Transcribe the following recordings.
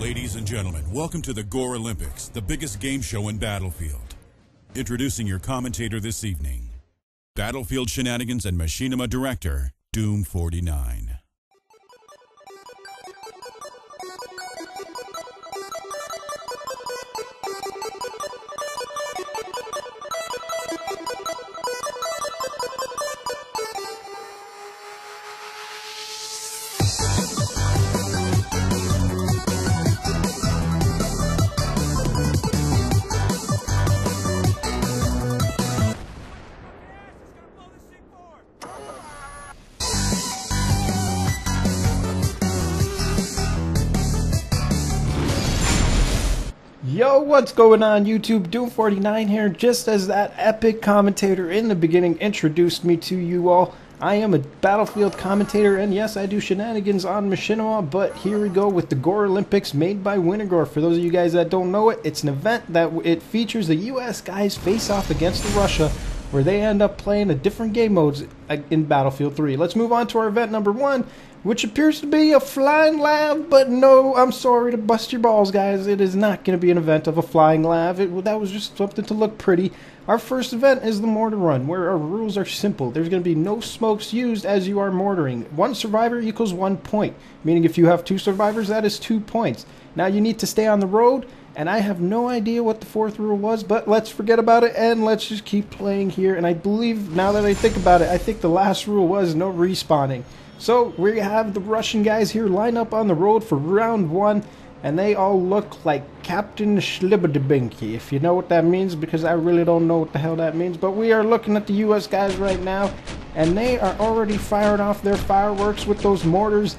Ladies and gentlemen, welcome to the Gore Olympics, the biggest game show in Battlefield. Introducing your commentator this evening, Battlefield Shenanigans and Machinima Director, DooM49. Yo, what's going on YouTube? DooM49 here. Just as that epic commentator in the beginning introduced me to you all, I am a Battlefield commentator, and yes, I do shenanigans on Machinima, but here we go with the Gore Olympics made by Wintergore. For those of you guys that don't know it, it's an event that it features the US guys face off against Russia, where they end up playing a different game modes in Battlefield 3. Let's move on to our event number 1, which appears to be a flying lav, but no, I'm sorry to bust your balls, guys. It is not going to be an event of a flying lav. That was just something to look pretty. Our first event is the Mortar run, where our rules are simple. There's going to be no smokes used as you are mortaring. 1 survivor equals 1 point, meaning if you have 2 survivors, that is 2 points. Now you need to stay on the road, and I have no idea what the 4th rule was, but let's forget about it and let's just keep playing here. And I believe, now that I think about it, I think the last rule was no respawning. So we have the Russian guys here line up on the road for round 1, and they all look like Captain Schlibadibinky, if you know what that means, because I really don't know what the hell that means. But we are looking at the US guys right now, and they are already firing off their fireworks with those mortars.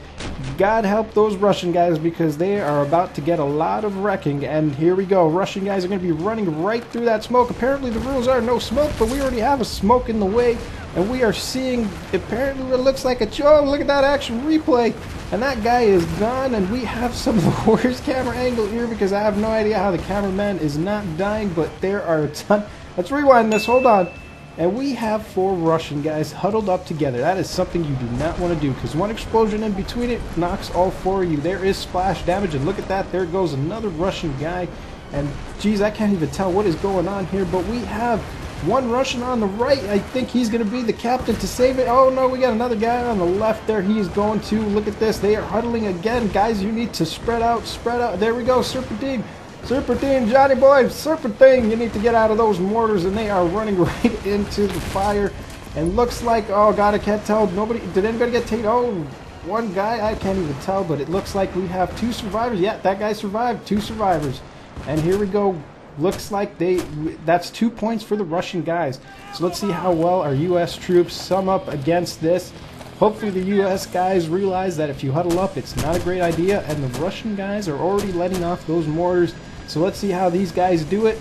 God help those Russian guys, because they are about to get a lot of wrecking. And here we go. Russian guys are going to be running right through that smoke. Apparently the rules are no smoke, but we already have a smoke in the way. And we are seeing, apparently it looks like a, oh, look at that action replay. And that guy is gone, and we have some of the worst camera angle here, because I have no idea how the cameraman is not dying, but there are a ton. Let's rewind this, hold on. And we have 4 Russian guys huddled up together. That is something you do not want to do, because 1 explosion in between it knocks all 4 of you. There is splash damage, and look at that, there goes another Russian guy. And geez, I can't even tell what is going on here, but we have 1 Russian on the right. I think he's going to be the captain to save it. Oh no, we got another guy on the left there. He is going to, look at this, they are huddling again. Guys, you need to spread out, spread out. There we go, Serpentine. Serpentine, Johnny boy, Serpentine, you need to get out of those mortars, and they are running right into the fire. And looks like, oh god, I can't tell, nobody, did anybody get taken? Oh, 1 guy, I can't even tell, but it looks like we have 2 survivors. Yeah, that guy survived, 2 survivors. And here we go, looks like that's 2 points for the Russian guys. So let's see how well our US troops sum up against this. Hopefully the US guys realize that if you huddle up, it's not a great idea, and the Russian guys are already letting off those mortars. So let's see how these guys do it.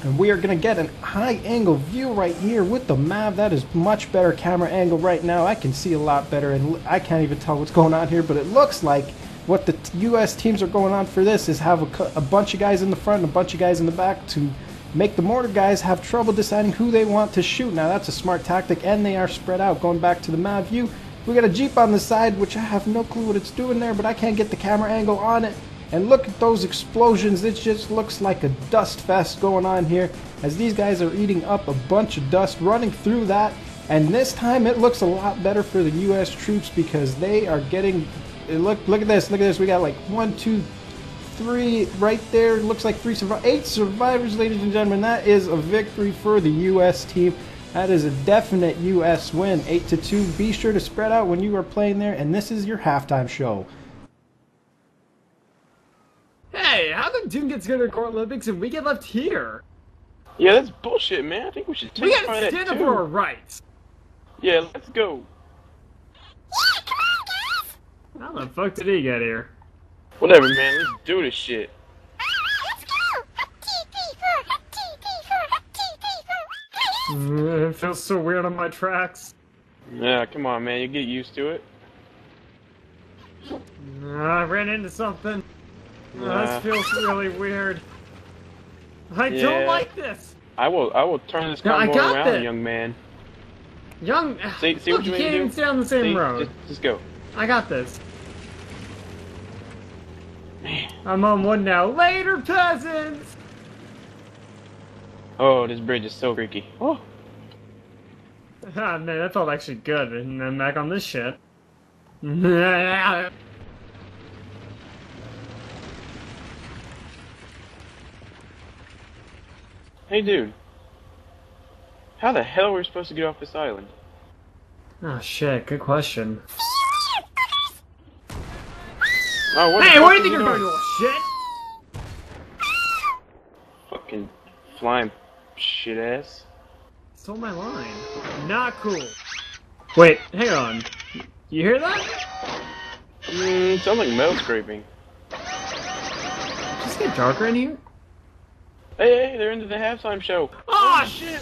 And we are going to get an high angle view right here with the MAV. That is much better camera angle right now. I can see a lot better, and I can't even tell what's going on here, but it looks like what the US teams are going on for this is have a bunch of guys in the front and a bunch of guys in the back to make the mortar guys have trouble deciding who they want to shoot. Now that's a smart tactic, and they are spread out. Going back to the MAV view, we got a Jeep on the side, which I have no clue what it's doing there, but I can't get the camera angle on it. And look at those explosions. It just looks like a dust fest going on here, as these guys are eating up a bunch of dust running through that. And this time it looks a lot better for the US troops, because they are getting, look at this, we got like 1, 2, 3 right there. Looks like 8 survivors, ladies and gentlemen. That is a victory for the US team. That is a definite US win, 8-2. Be sure to spread out when you are playing there, and this is your halftime show. Hey, how did Doom get to go to the Gore Olympics and we get left here? Yeah, that's bullshit, man. I think we should take part of that too. We gotta stand up for our rights. Yeah, let's go. Yeah, come on, guys! How the fuck did he get here? Whatever, man. Let's do this shit. Let's go! It feels so weird on my tracks. Yeah, come on, man. You get used to it. I ran into something. This feels really weird. I don't like this. I will turn this convoy around, young man. See what you can't even stay on the same road. Just go. I got this. Man. I'm on wood now. Later, peasants! Oh, this bridge is so freaky. Oh. Ah, man, that felt actually good. And then back on this shit. Hey, dude. How the hell are we supposed to get off this island? Oh shit, good question. Oh, what Hey, the where fuck do you think are you're doing? going, you little shit? Fucking flying shit ass. Stole my line. Not cool. Wait, hang on. You hear that? Sounds like metal scraping. Just get darker in here? Hey, they're into the halftime show. Oh shit!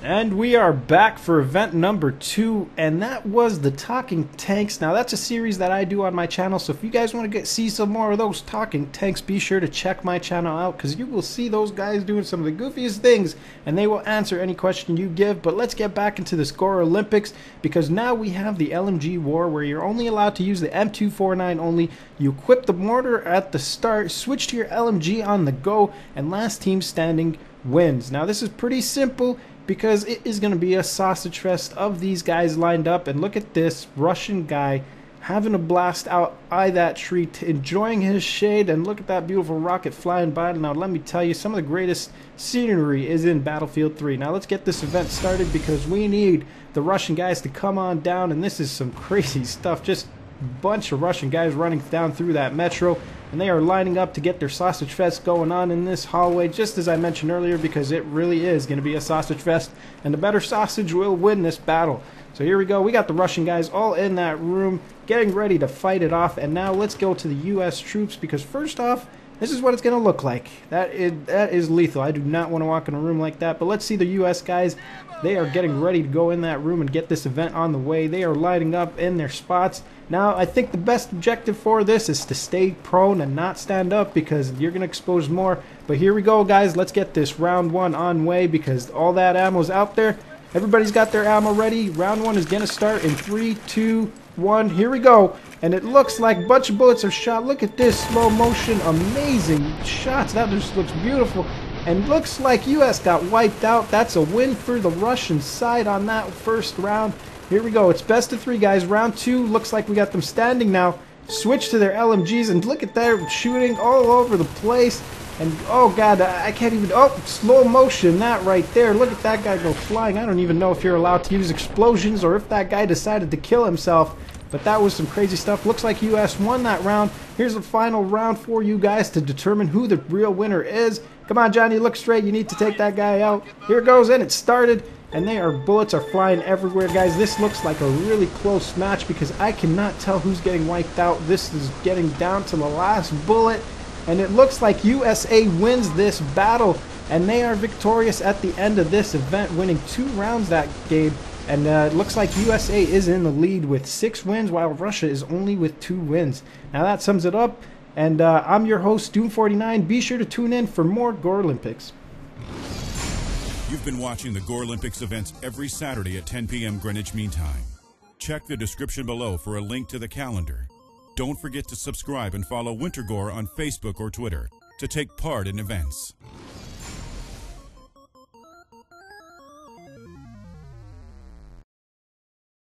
And we are back for event number 2, and that was the Talking Tanks. Now that's a series that I do on my channel, so if you guys want to see some more of those Talking Tanks, be sure to check my channel out, because you will see those guys doing some of the goofiest things, and they will answer any question you give. But let's get back into this Gore Olympics, because now we have the LMG war, where you're only allowed to use the M249 only. You equip the mortar at the start, switch to your LMG on the go, and last team standing wins. Now this is pretty simple, because it is going to be a sausage fest of these guys lined up. And look at this Russian guy having a blast out by that tree, enjoying his shade, and look at that beautiful rocket flying by. Now let me tell you, some of the greatest scenery is in Battlefield 3. Now let's get this event started, because we need the Russian guys to come on down, and this is some crazy stuff. Just a bunch of Russian guys running down through that metro, and they are lining up to get their sausage fest going on in this hallway, just as I mentioned earlier, because it really is going to be a sausage fest, and the better sausage will win this battle. So here we go. We got the Russian guys all in that room getting ready to fight it off. And now let's go to the US troops, because first off, this is what it's going to look like. That is lethal. I do not want to walk in a room like that. But let's see the US guys. They are getting ready to go in that room and get this event on the way. They are lining up in their spots. Now, I think the best objective for this is to stay prone and not stand up, because you're going to expose more. But here we go, guys. Let's get this round 1 on way, because all that ammo's out there. Everybody's got their ammo ready. Round 1 is going to start in 3, 2, 1. Here we go. And it looks like a bunch of bullets are shot. Look at this slow motion. Amazing shots. That just looks beautiful. And looks like US got wiped out. That's a win for the Russian side on that first round. Here we go. It's best of 3, guys. Round 2 looks like we got them standing now. Switch to their LMGs, and look at that shooting all over the place. And oh god, I can't even. Oh, slow motion, that right there. Look at that guy go flying. I don't even know if you're allowed to use explosions, or if that guy decided to kill himself. But that was some crazy stuff. Looks like US won that round. Here's the final round for you guys to determine who the real winner is. Come on, Johnny, look straight. You need to take that guy out. Here it goes, and it started. And bullets are flying everywhere, guys. This looks like a really close match, because I cannot tell who's getting wiped out. This is getting down to the last bullet. And it looks like USA wins this battle, and they are victorious at the end of this event, winning 2 rounds that game. And it looks like USA is in the lead with 6 wins, while Russia is only with 2 wins. Now that sums it up, and I'm your host, DooM49. Be sure to tune in for more Gore Olympics. You've been watching the Gore Olympics events every Saturday at 10 p.m. Greenwich Mean Time. Check the description below for a link to the calendar. Don't forget to subscribe and follow Wintergore on Facebook or Twitter to take part in events.